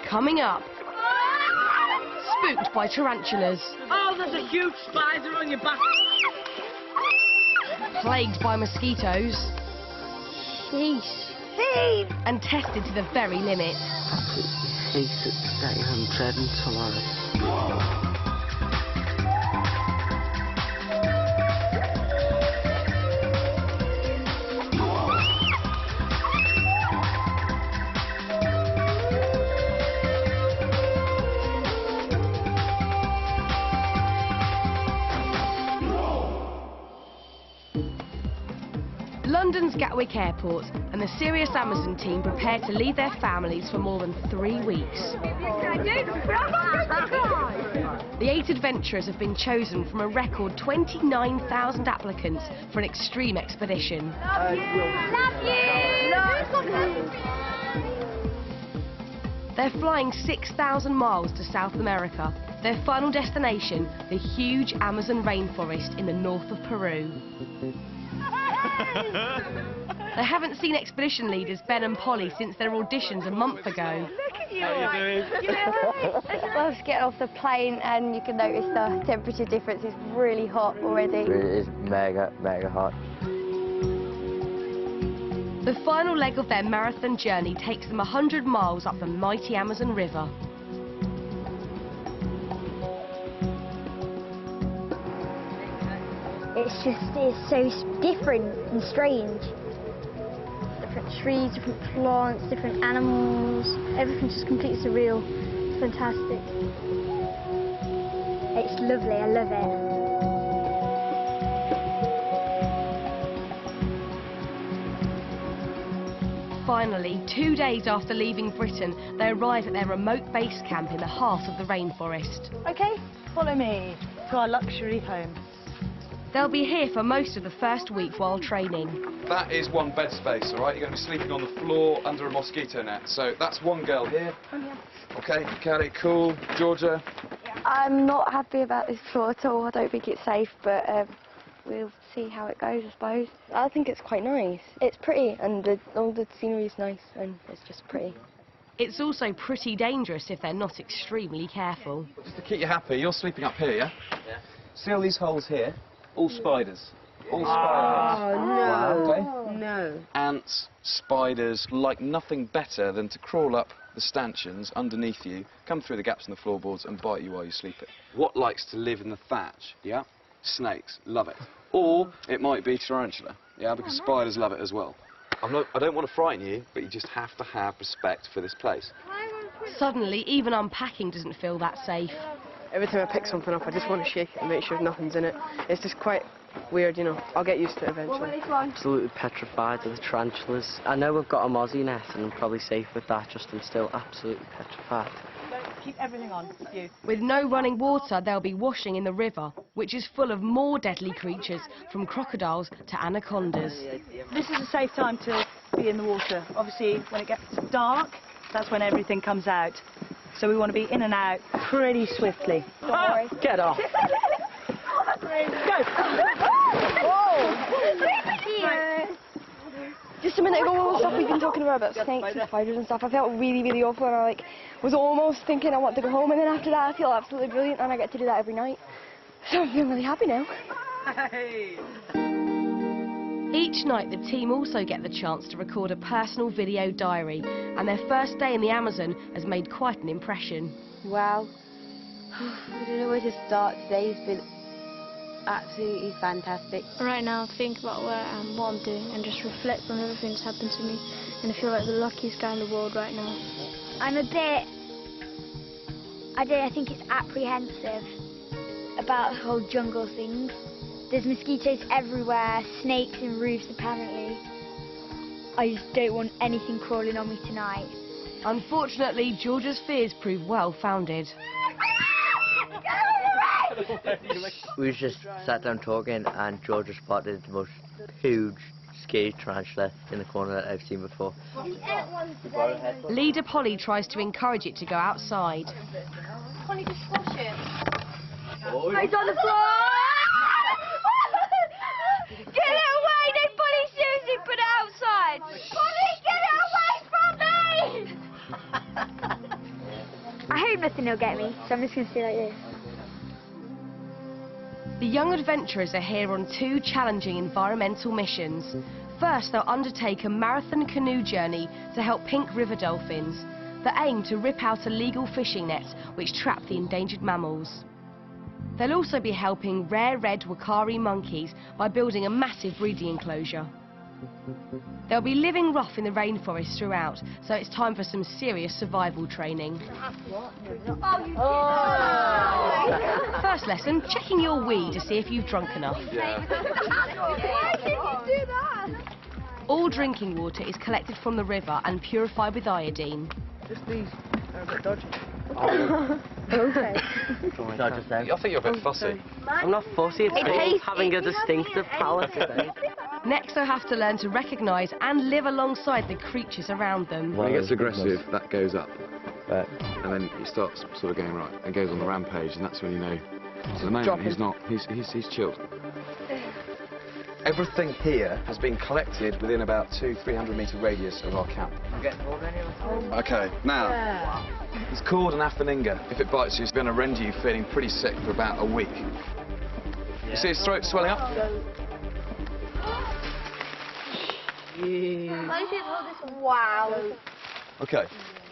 Coming up, spooked by tarantulas. Oh, there's a huge spider on your back. Plagued by mosquitoes. Sheesh. And tested to the very limit. Absolutely hate it today. I'm dreading tomorrow. London's Gatwick Airport and the Serious Amazon team prepare to leave their families for more than 3 weeks. The 8 adventurers have been chosen from a record 29,000 applicants for an extreme expedition. Love you! They're flying 6,000 miles to South America. Their final destination, the huge Amazon rainforest in the north of Peru. They haven't seen expedition leaders Ben and Polly since their auditions a month ago. Look at you! How you doing? Well, just getting off the plane and you can notice the temperature difference. It's really hot already. It is mega, mega hot. The final leg of their marathon journey takes them 100 miles up the mighty Amazon River. It's so different and strange. Different trees, different plants, different animals. Everything's just completely surreal. It's fantastic. It's lovely, I love it. Finally, 2 days after leaving Britain, they arrive at their remote base camp in the heart of the rainforest. Okay, follow me to our luxury home. They'll be here for most of the first week while training. That is one bed space, all right? You're going to be sleeping on the floor under a mosquito net. So that's one girl here. Okay, Carrie, cool. Georgia? I'm not happy about this floor at all. I don't think it's safe, but we'll see how it goes, I suppose. I think it's quite nice. It's pretty, and all the scenery is nice, and it's just pretty. It's also pretty dangerous if they're not extremely careful. Just to keep you happy, you're sleeping up here, yeah? Yeah. See all these holes here? All spiders. All spiders. Oh, no. Okay? No. Ants, spiders, like nothing better than to crawl up the stanchions underneath you, come through the gaps in the floorboards and bite you while you're sleeping. What likes to live in the thatch? Yeah? Snakes. Love it. Or it might be tarantula. Yeah, because spiders love it as well. I don't want to frighten you, but you just have to have respect for this place. Suddenly, even unpacking doesn't feel that safe. Every time I pick something up, I just want to shake it and make sure nothing's in it. It's just quite weird, you know. I'll get used to it eventually. Absolutely petrified of the tarantulas. I know we've got a mozzie net and I'm probably safe with that, just I'm still absolutely petrified. Keep everything on, you. With no running water, they'll be washing in the river, which is full of more deadly creatures, from crocodiles to anacondas. This is a safe time to be in the water. Obviously, when it gets dark, that's when everything comes out. So we want to be in and out pretty swiftly. Don't worry. Get off! Go! Here. Just a minute ago, all the stuff we've been talking about snakes and spiders and stuff, I felt really, really awful, and I was almost thinking I want to go home, and then after that I feel absolutely brilliant, and I get to do that every night. So I'm feeling really happy now. Hey. Each night, the team also get the chance to record a personal video diary, and their first day in the Amazon has made quite an impression. Wow. I don't know where to start. Today's been absolutely fantastic. Right now, I think about where I am, what I'm doing, and just reflect on everything that's happened to me. And I feel like the luckiest guy in the world right now. I'm a bit... I think it's apprehensive about the whole jungle thing. There's mosquitoes everywhere, snakes in roofs apparently. I just don't want anything crawling on me tonight. Unfortunately, Georgia's fears prove well-founded. We just sat down talking and Georgia spotted the most huge, scary tarantula in the corner that I've seen before. Leader Polly tries to encourage it to go outside. Polly, just squash it. It's on the floor! Get it away! They fully seriously put it outside! Polly, get it away from me! hope nothing will get me, so I'm just going to stay like this. The young adventurers are here on 2 challenging environmental missions. First, they'll undertake a marathon canoe journey to help pink river dolphins. They aim to rip out illegal fishing nets which trap the endangered mammals. They'll also be helping rare red wakari monkeys by building a massive breeding enclosure. They'll be living rough in the rainforest throughout, so it's time for some serious survival training. First lesson, checking your wee to see if you've drunk enough. Why did you do that? All drinking water is collected from the river and purified with iodine. Just these are a bit dodgy. Okay. Not just them. I think you're a bit fussy. I'm not fussy, it's tastes- having a distinctive palate. Next, they'll have to learn to recognise and live alongside the creatures around them. When he gets aggressive, that goes up. Right. And then he starts sort of going right and goes on the rampage, and that's when you know. So at the moment he's not. He's chilled. Everything here has been collected within about 200-300 metre radius of our camp. Okay, now it's called an aphaninga. If it bites you, it's going to render you feeling pretty sick for about a week. You see his throat swelling up? Wow. Okay,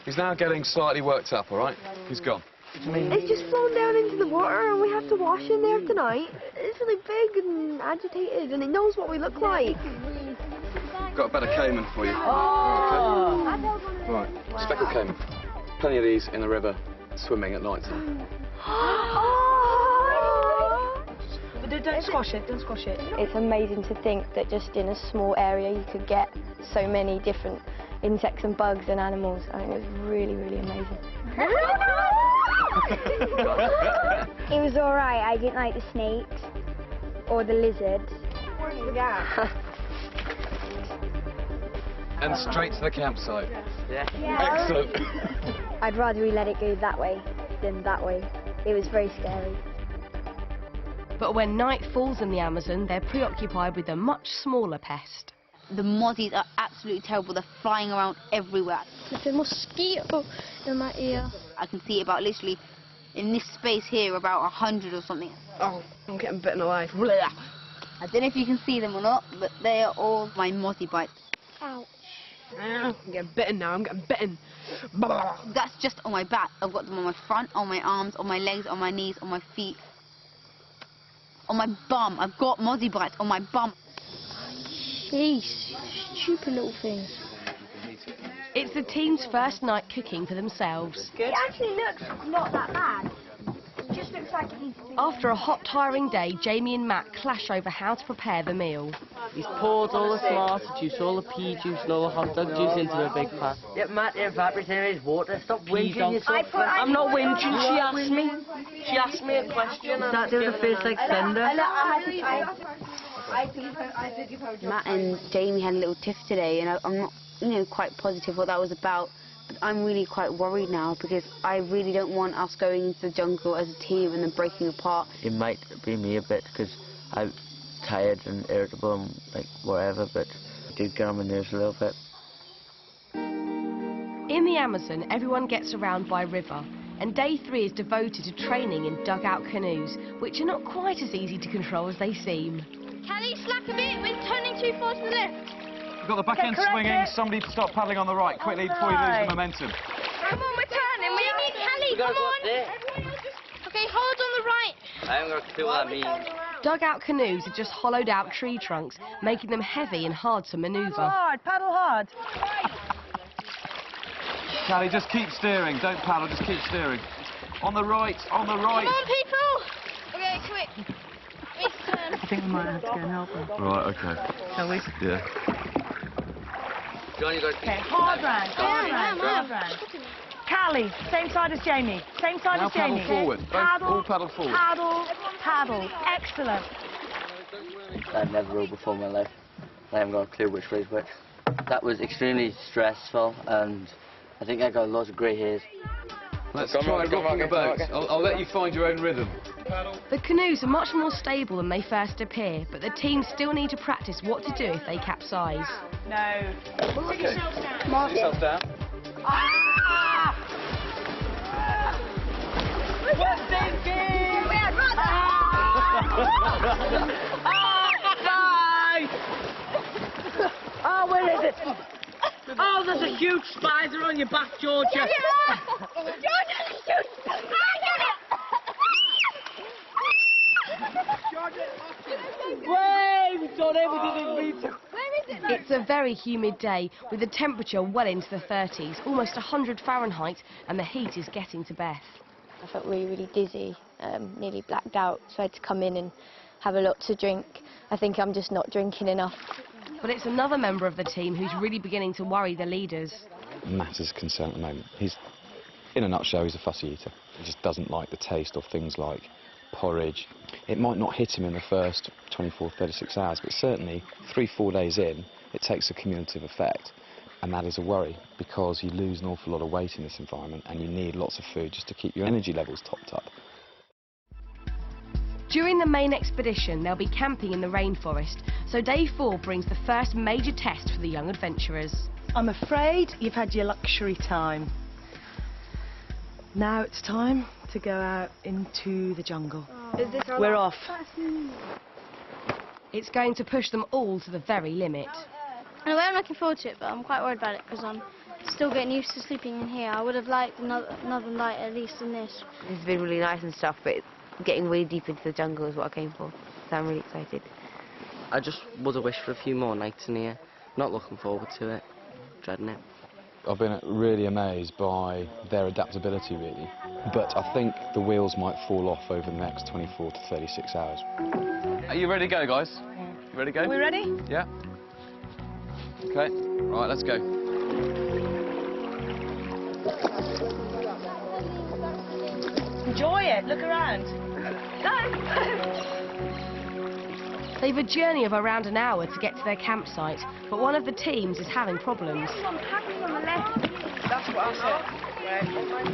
he's now getting slightly worked up. All right, he's gone. It's just flown down into the water and we have to wash in there tonight. It's really big and agitated and it knows what we look like. Got a better caiman for you. Okay. Right, speckled caiman. Plenty of these in the river, swimming at night time. But don't squash it, don't squash it. It's amazing to think that just in a small area you could get so many different insects and bugs and animals. I think it's really, really amazing. It was alright, I didn't like the snakes or the lizards. And straight to the campsite. Yeah. Excellent. I'd rather we let it go that way than that way. It was very scary. But when night falls in the Amazon, they're preoccupied with a much smaller pest. The mozzies are absolutely terrible. They're flying around everywhere. There's a mosquito in my ear. I can see about literally in this space here about 100 or something. Oh, I'm getting bitten alive. I don't know if you can see them or not, but they are all my mozzie bites. Ouch. I'm getting bitten now, I'm getting bitten. That's just on my back. I've got them on my front, on my arms, on my legs, on my knees, on my feet. On my bum. I've got mozzie bites on my bum. Jeez, stupid little things. It's the team's first night cooking for themselves. It actually looks not that bad. It just looks like it needs to be... After a hot, tiring day, Jamie and Matt clash over how to prepare the meal. He's poured all the tomato juice, all the pea juice and all the hot dog juice into a big pot. Yeah, Matt, you're evaporating his water. Stop whinging yourself. I'm not whinging, she asked me. She asked me a question. That do the face like thunder. Matt and Jamie had a little tiff today, and I'm not, quite positive what that was about. But I'm really quite worried now because I really don't want us going into the jungle as a team and then breaking apart. It might be me a bit because I'm tired and irritable and like whatever, but it did get on my nerves a little bit. In the Amazon, everyone gets around by river, and day 3 is devoted to training in dugout canoes, which are not quite as easy to control as they seem. Kelly, slack a bit. We're turning too far to the left. We've got the back end swinging. Somebody start paddling on the right quickly before you lose the momentum. Come on, we're turning. We need Kelly. Come on. Okay, hold on the right. I haven't got a clue what that means. Dugout canoes are just hollowed out tree trunks, making them heavy and hard to manoeuvre. Paddle hard. Callie, just keep steering. Don't paddle, just keep steering. On the right, on the right. Come on, people. Okay, quick. It's turn. I think we might have to go and help her. Right, okay. Shall we? Yeah. John, you got to Okay, hard round, hard round. Callie, same side as Jamie. Same side Now as Jamie. paddle forward. Both, all paddle forward. Paddle. Excellent. I've never rowed before in my life. I haven't got a clue which way is which. That was extremely stressful, and I think I got lots of grey hairs. Let's try rocking a boat. I'll let you find your own rhythm. The canoes are much more stable than they first appear, but the team still need to practice what to do if they capsize. No. Okay. Sit yourself down. Oh, where is it? Oh, there's a huge spider on your back, Georgia. Georgia, shoot! I Way, we've done everything we need to. It's a very humid day with the temperature well into the 30s, almost 100 Fahrenheit, and the heat is getting to Beth. I felt really, really dizzy, nearly blacked out, so I had to come in and have a lot to drink. I think I'm just not drinking enough. But it's another member of the team who's really beginning to worry the leaders. Matt is concerned at the moment. In a nutshell, he's a fussy eater. He just doesn't like the taste of things like porridge. It might not hit him in the first 24, 36 hours, but certainly 3-4 days in, it takes a cumulative effect. And that is a worry, because you lose an awful lot of weight in this environment and you need lots of food just to keep your energy levels topped up. During the main expedition, they'll be camping in the rainforest, so day 4 brings the first major test for the young adventurers. I'm afraid you've had your luxury time. Now it's time to go out into the jungle. We're off. It's going to push them all to the very limit. In a way, I'm looking forward to it, but I'm quite worried about it because I'm still getting used to sleeping in here. I would have liked another night at least in this. It's been really nice and stuff, but getting really deep into the jungle is what I came for. So I'm really excited. I just would have wished for a few more nights in here. Not looking forward to it. Dreading it. I've been really amazed by their adaptability, really. But I think the wheels might fall off over the next 24 to 36 hours. Are you ready to go, guys? You ready to go? Are we ready? Yeah. Okay. Right, let's go. Enjoy it. Look around. They've a journey of around an hour to get to their campsite, but one of the teams is having problems. That's what I said.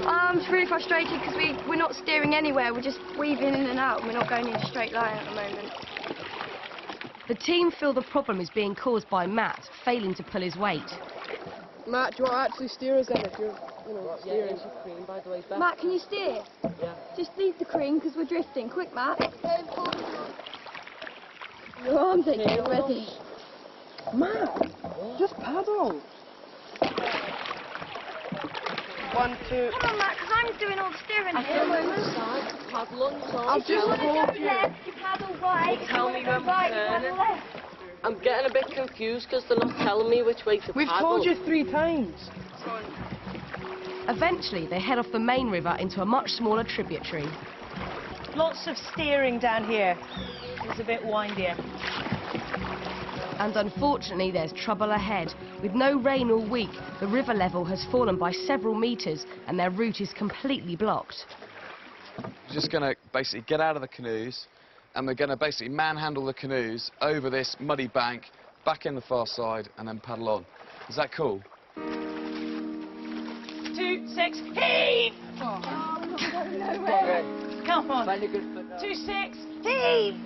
I'm just really frustrated because we're not steering anywhere. We're just weaving in and out and we're not going in a straight line at the moment. The team feel the problem is being caused by Matt failing to pull his weight. Matt, do you want to actually steer us then if you're, steering? Matt, can you steer? Yeah. Just leave the cream because we're drifting. Quick, Matt. Your arms ain't getting ready. Matt, just paddle. 1, 2. Come on, Matt, because I'm doing all the steering here. I'll just hold you. Left, you paddle right. Tell me when right, we're you paddle turning. left. I'm getting a bit confused because they're not telling me which way to We've paddle. told you 3 times. Eventually, they head off the main river into a much smaller tributary. Lots of steering down here. It's a bit windier. And unfortunately, there's trouble ahead. With no rain all week, the river level has fallen by several metres and their route is completely blocked. We're just going to basically get out of the canoes and we're going to basically manhandle the canoes over this muddy bank, back in the far side and then paddle on. Is that cool? 2, 6, heave! Come on. 2, 6, heave!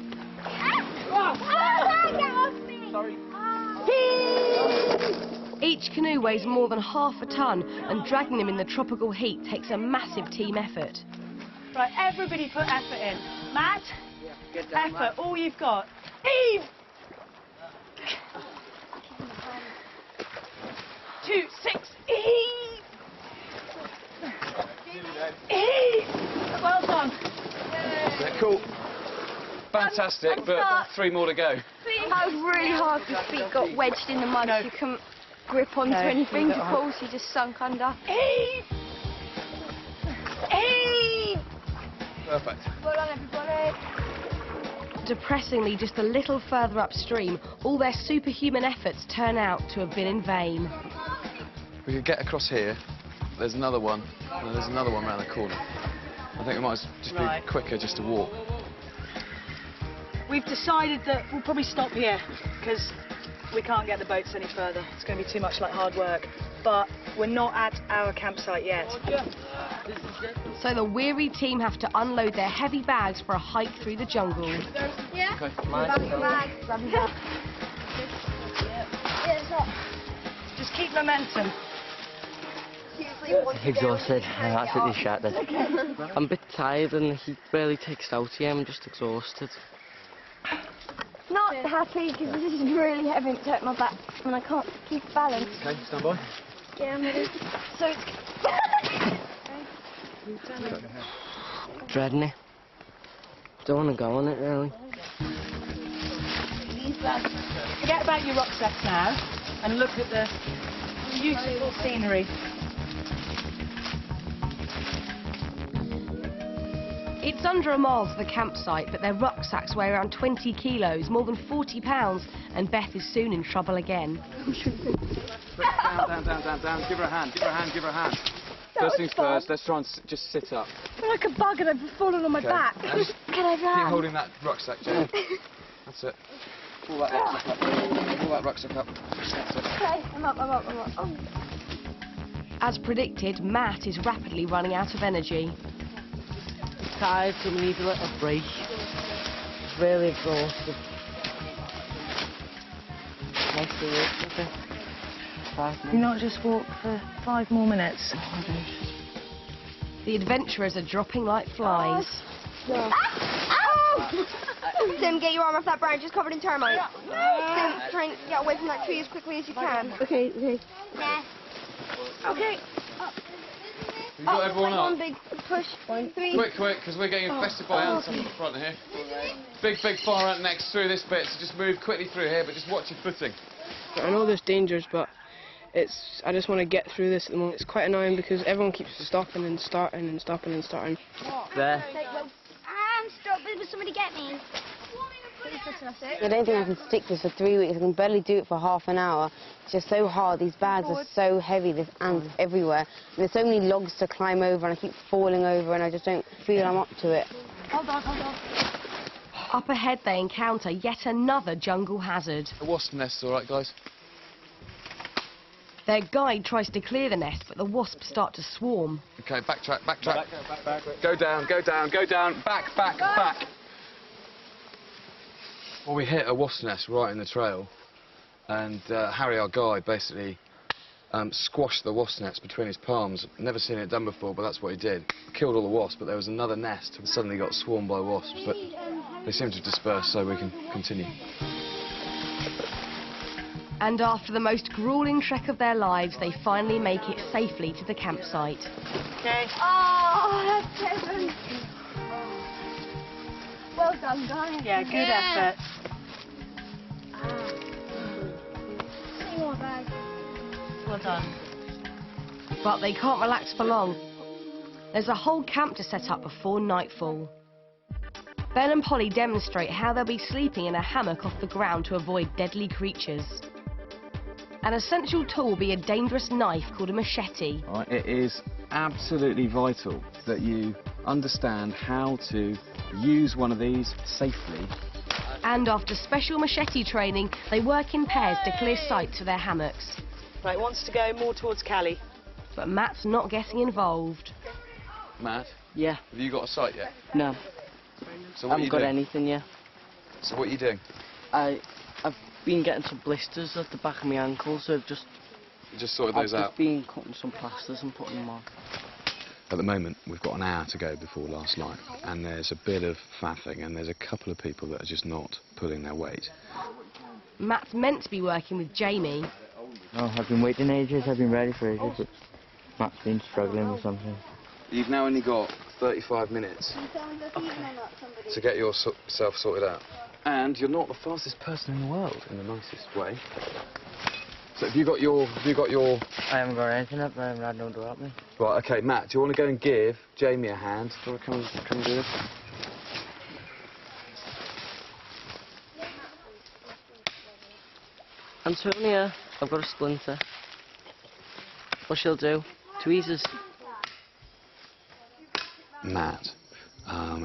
Sorry. Each canoe weighs more than half a tonne and dragging them in the tropical heat takes a massive team effort. Right, everybody put effort in. Matt, effort, all you've got. Heave! 2, 6, heave! Heave! Well done. Yeah, cool. Fantastic, but 3 more to go. That was really hard. Your feet got wedged in the mud. You couldn't grip onto anything to pull, so you just sunk under. Heave! Heave! Perfect. Well done, everybody. Depressingly, just a little further upstream, all their superhuman efforts turn out to have been in vain. We could get across here. There's another one, and there's another one around the corner. I think it might just be quicker just to walk. We've decided that we'll probably stop here because we can't get the boats any further. It's going to be too much like hard work. But we're not at our campsite yet. So the weary team have to unload their heavy bags for a hike through the jungle. Yeah? Okay. Grab your bag. Grab your bag. Just keep momentum. Exhausted. I'm absolutely shattered. I'm a bit tired and the heat really takes out here. I'm just exhausted. Not happy because this is really heavy and it's hurt my back and I can't keep balance. Okay, stand by. Yeah, I'm ready. So it's... Dreading it. Don't want to go on it really. Forget about your rucksacks now and look at the beautiful scenery. It's under a mile to the campsite, but their rucksacks weigh around 20 kilos, more than 40 pounds, and Beth is soon in trouble again. Down. Give her a hand, give her a hand, give her a hand. First things first, let's try and just sit up. I'm like a bug and I've fallen on my back. Can I run? Keep holding that rucksack, Jane. That's it. Pull that rucksack up. Pull that rucksack up. That's it. Okay, I'm up. Oh. As predicted, Matt is rapidly running out of energy. Tired, so we need a little break. Really exhausted. Nice to work with it. 5 minutes. Can you not just walk for 5 more minutes? The adventurers are dropping like flies. Tim, get your arm off that branch. It's covered in termites. Tim, try and get away from that tree as quickly as you can. Okay. Nah. Okay. You got everyone up? One big push. 1, 3. Quick, because we're getting infested by ants up the front here. Big fire ant next through this bit, so just move quickly through here, but just watch your footing. I know there's dangers, but I just want to get through this at the moment. It's quite annoying because everyone keeps stopping and starting and stopping and starting. There. I'm stuck. Will somebody get me? I don't think I can stick this for 3 weeks. I can barely do it for half an hour. It's just so hard. These bags are so heavy. There's ants everywhere. And there's so many logs to climb over, and I keep falling over, and I just don't feel I'm up to it. Hold on. Up ahead, they encounter yet another jungle hazard. The wasp nest, all right, guys? Their guide tries to clear the nest, but the wasps start to swarm. Okay, backtrack. Go down. Back. Well, we hit a wasp nest right in the trail, and Harry, our guide, basically squashed the wasp nest between his palms. Never seen it done before, but that's what he did. Killed all the wasps, but there was another nest and suddenly got swarmed by wasps, but they seem to disperse, so we can continue. And after the most grueling trek of their lives, they finally make it safely to the campsite. Okay. Oh, that's heaven. Well done, guys. Yeah, good effort. Well done. But they can't relax for long. There's a whole camp to set up before nightfall. Ben and Polly demonstrate how they'll be sleeping in a hammock off the ground to avoid deadly creatures. An essential tool will be a dangerous knife called a machete. Right, it is absolutely vital that you understand how to use one of these safely. And after special machete training, they work in pairs to clear sight to their hammocks. Right, wants to go more towards Callie. But Matt's not getting involved. Matt? Yeah. Have you got a sight yet? No. So I what are haven't you got doing? anything yet. So what are you doing? I've been getting some blisters at the back of my ankles, so I've just Sorted those out? I've just been cutting some plasters and putting them on. At the moment, we've got an hour to go before last night, and there's a bit of faffing, and there's a couple of people that are just not pulling their weight. Matt's meant to be working with Jamie. Oh, I've been waiting ages, I've been ready for ages, but Matt's been struggling with something. You've now only got 35 minutes to get yourself sorted out. And you're not the fastest person in the world, in the nicest way. So have you got your... I haven't got anything up, I haven't had no one to help me. Right, OK, Matt, do you want to go and give Jamie a hand? Do you want to come and do this? Antonia, I've got a splinter. What she'll do? Tweezers. Matt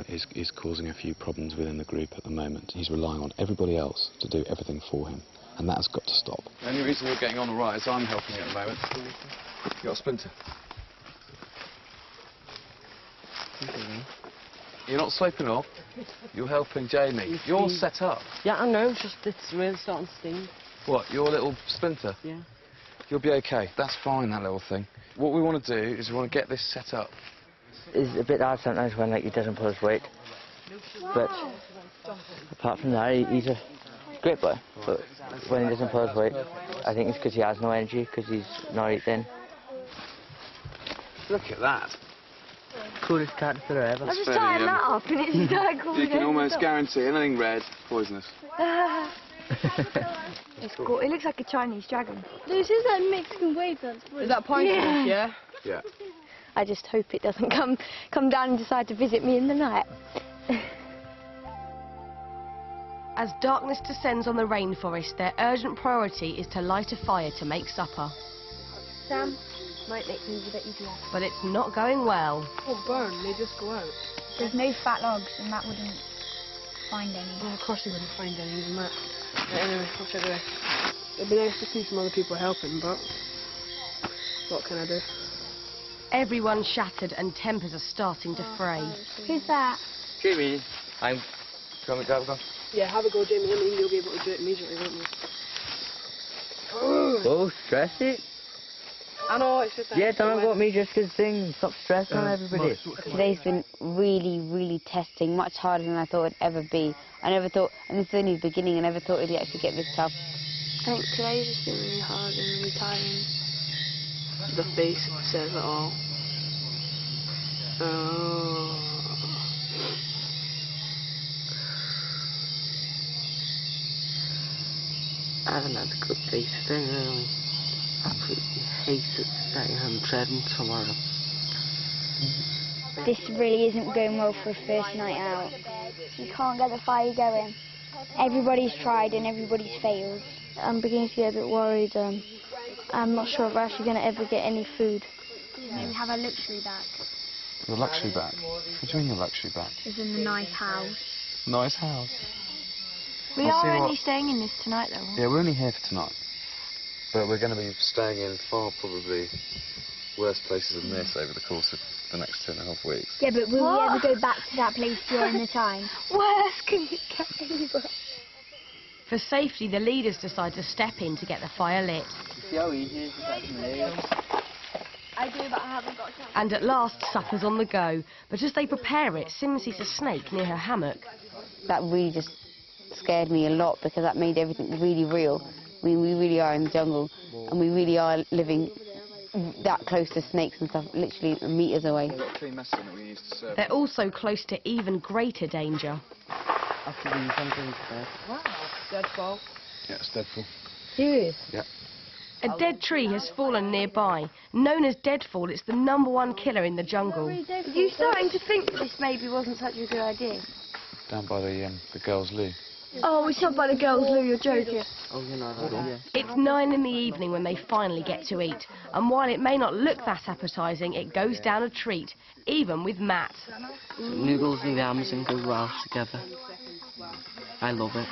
is causing a few problems within the group at the moment. He's relying on everybody else to do everything for him, and that has got to stop. The only reason you're getting on all right is I'm helping you at the moment. You got a splinter? You're not sloping off. You're helping Jamie. You're set up. Yeah, I know, it's really starting to sting. What, your little splinter? Yeah. You'll be okay. That's fine, that little thing. What we want to do is we want to get this set up. It's a bit hard sometimes when like he doesn't pull his weight. But apart from that, he's a great boy. But when he doesn't pull his weight, I think it's because he has no energy, because he's not eating. Look at that. Coolest caterpillar ever. I just tied that up and it's that cool. You can almost guarantee anything red, poisonous. It's cool. It looks like a Chinese dragon. This is like Mexican waves. Is that poisonous, yeah? Yeah. I just hope it doesn't come down and decide to visit me in the night. As darkness descends on the rainforest, their urgent priority is to light a fire to make supper. Sam, might make things a bit easier. But it's not going well. Oh, burn, they just go out. There's no fat logs, and Matt wouldn't find any. Yeah, of course they wouldn't find any, even that. But anyway, what should I do? It'd be nice to see some other people helping, but what can I do? Everyone's shattered and tempers are starting to fray. Who's that? Jamie, I'm... Do you want me to have a go? Yeah, have a go, Jamie. I mean, you'll be able to do it immediately, won't you? Oh, stress it. I know, it's just... Yeah, don't go at me just because things. Stop stressing on everybody. Today's been really, really testing, much harder than I thought it'd ever be. I never thought, and this is only the beginning, I never thought it'd actually get this tough. I think today's just been really hard and really tiring. The face says it all. I haven't had a good day today, really. Absolutely hate it today. I'm dreading tomorrow. This really isn't going well for a first night out. You can't get the fire going. Everybody's tried and everybody's failed. I'm beginning to get a bit worried. I'm not sure if we're actually going to ever get any food. We have a luxury back. Your luxury back? What do you mean your luxury back? It's in the nice house. Nice house. We I'll are see only what- staying in this tonight, though. Yeah, we're only here for tonight. But we're going to be staying in far probably worse places than this over the course of the next 2.5 weeks. Yeah, but will we ever go back to that place during the time? Where else can you get anywhere? For safety, the leaders decide to step in to get the fire lit. See how easy it is to catch malaria? I do, but I haven't got time. And at last, supper's on the go. But as they prepare it, Sim sees a snake near her hammock. That really just scared me a lot because that made everything really real. We really are in the jungle and we really are living that close to snakes and stuff, literally meters away. We've got a clean mess in that we use to serve. They're also close to even greater danger. After the something bad. Wow, deadfall. Yeah, it's deadfall. Serious? Yeah. A dead tree has fallen nearby. Known as deadfall, it's the #1 killer in the jungle. Are you starting to think that this maybe wasn't such a good idea? Down by the girls' loo. Oh, it's up by the girls' loo, you're joking. Oh, you know that, yeah. It's 9 in the evening when they finally get to eat. And while it may not look that appetising, it goes down a treat, even with Matt. Noodles and yams and go well together. I love it.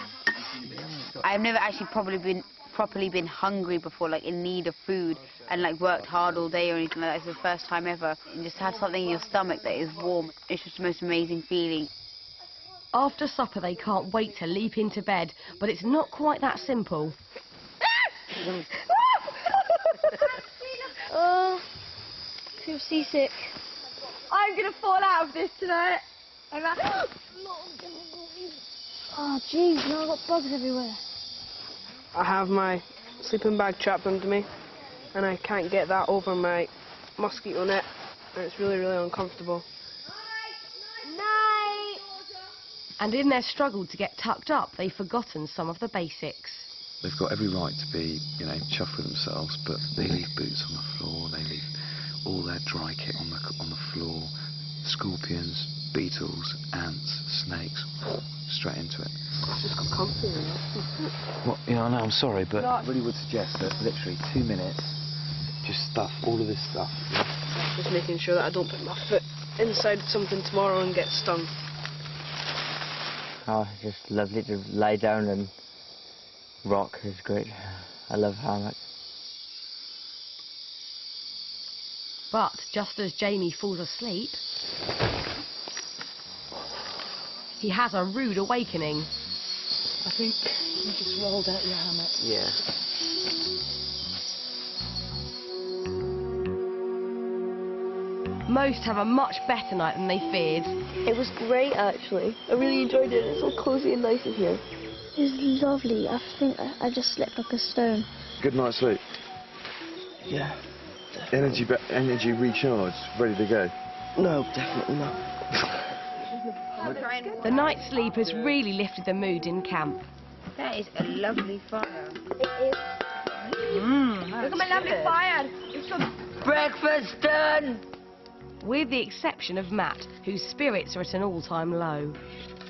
I've never actually properly been hungry before, like in need of food and like worked hard all day or anything like that. It's the first time ever. And just to have something in your stomach that is warm, it's just the most amazing feeling. After supper, they can't wait to leap into bed, but it's not quite that simple. Oh, feel seasick. I'm going to fall out of this tonight. Oh, jeez, now I've got bugs everywhere. I have my sleeping bag trapped under me, and I can't get that over my mosquito net, and it's really, really uncomfortable. And in their struggle to get tucked up, they've forgotten some of the basics. They've got every right to be, you know, chuffed with themselves, but they leave boots on the floor, they leave all their dry kit on the floor, scorpions, beetles, ants, snakes, straight into it. It's just got comfy, you know. Well, you know, I know, I'm sorry, but I really would suggest that literally 2 minutes, just stuff all of this stuff. Yeah? Just making sure that I don't put my foot inside something tomorrow and get stung. Oh, it's just lovely to lie down and rock. It's great. I love hammock. But just as Jamie falls asleep, he has a rude awakening. I think you just rolled out your hammock. Yeah. Most have a much better night than they feared. It was great, actually. I really enjoyed it. It's so cosy and nice in here. It was lovely. I think I just slept like a stone. Good night's sleep. Yeah. Energy recharged, ready to go. No, definitely not. The night's sleep has really lifted the mood in camp. That is a lovely fire. It is. Look at my lovely fire. Breakfast done. With the exception of Matt, whose spirits are at an all-time low.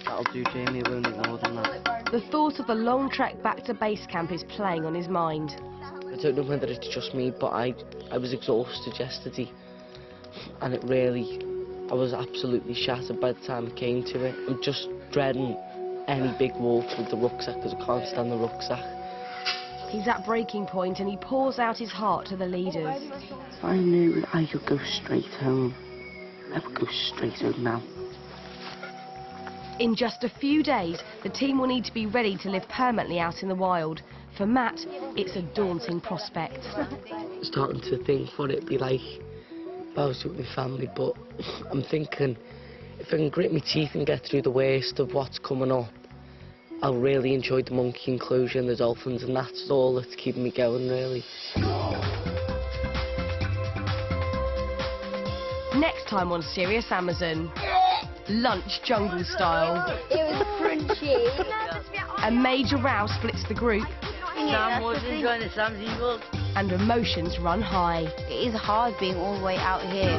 That'll do, Jamie. We'll need more than that. The thought of the long trek back to base camp is playing on his mind. I don't know whether it's just me, but I was exhausted yesterday. And it really... I was absolutely shattered by the time it came to it. I'm just dreading any big walks with the rucksack because I can't stand the rucksack. He's at breaking point and he pours out his heart to the leaders. I knew I could go straight home. I would go straight home now. In just a few days, the team will need to be ready to live permanently out in the wild. For Matt, it's a daunting prospect. Starting to think what it'd be like if I was with my family, but I'm thinking if I can grit my teeth and get through the worst of what's coming up, I'll really enjoy the monkey enclosure and the dolphins, and that's all that's keeping me going, really. Next time on Serious Amazon, lunch jungle style. It was crunchy. A major row splits the group. Sam was enjoying the Sam's Eagles. And emotions run high. It is hard being all the way out here.